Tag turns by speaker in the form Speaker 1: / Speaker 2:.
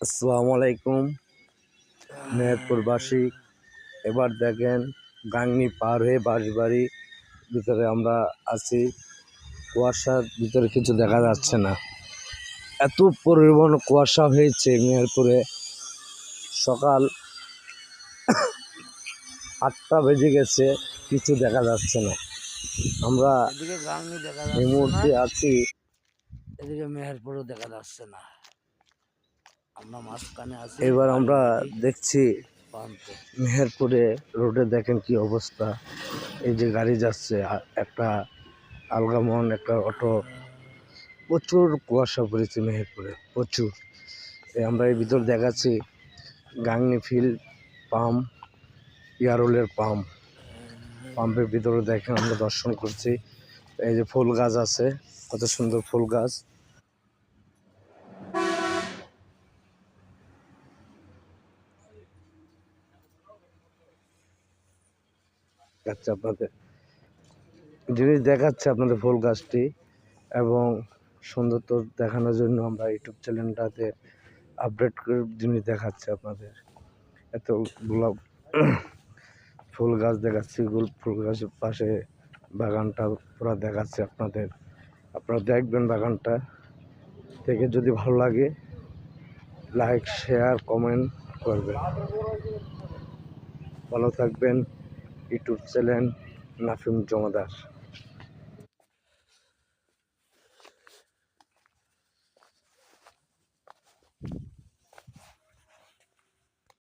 Speaker 1: আসসালামু আলাইকুম মেহেরপুরবাসী। এবার দেখেন গাংনি পার হয়ে বাঁশবাড়ি ভিতরে আমরা আছি। কুয়াশার ভিতরে কিছু দেখা যাচ্ছে না, এত পরিমাণ কুয়াশা হয়েছে মেহেরপুরে। সকাল 8টা বেজে গেছে, কিছু দেখা যাচ্ছে না। আমরা
Speaker 2: এদিকে গাংনি দেখা
Speaker 1: এই
Speaker 2: যাচ্ছে না,
Speaker 1: মুহূর্তে আছি,
Speaker 2: এদিকে মেহেরপুরও দেখা যাচ্ছে না। আমরা মাঝখানে আছি
Speaker 1: এবার আমরা
Speaker 2: বাঁশবাড়ি
Speaker 1: দেখছি
Speaker 2: প্রান্তে।
Speaker 1: মেহেরপুরে রোডে দেখেন কি অবস্থা। এই যে গাড়ি যাচ্ছে, একটা আলগামন, একটা অটো, প্রচুর কুয়াশা পড়েছে মেহেরপুরে, প্রচুর। আমরা এই ভিতর দেখাচ্ছি গাংনি ফিল্ড পাম্প, ইয়ারোলের পাম্পের ভিতরে দেখেন আমরা দর্শন করছি। এই যে ফুল গাছ আছে, কত সুন্দর ফুল গাছ। আচ্ছা, আপনাদের জিনিস দেখাচ্ছে আপনাদের ফুল গাছটি, এবং সৌন্দর্য দেখানোর জন্য আমরা ইউটিউব চ্যানেলটাতে আপডেট করে জিনিস দেখাচ্ছে আপনাদের। এতগুলো ফুল গাছ দেখাচ্ছি, ফুল গাছের পাশে বাগানটা পুরো দেখাচ্ছে আপনাদের। আপনারা দেখবেন বাগানটা, দেখে যদি ভালো লাগে লাইক, শেয়ার, কমেন্ট করবেন। ভালো থাকবেন। ইউটিউব চ্যানেল নাফিম জমাদার।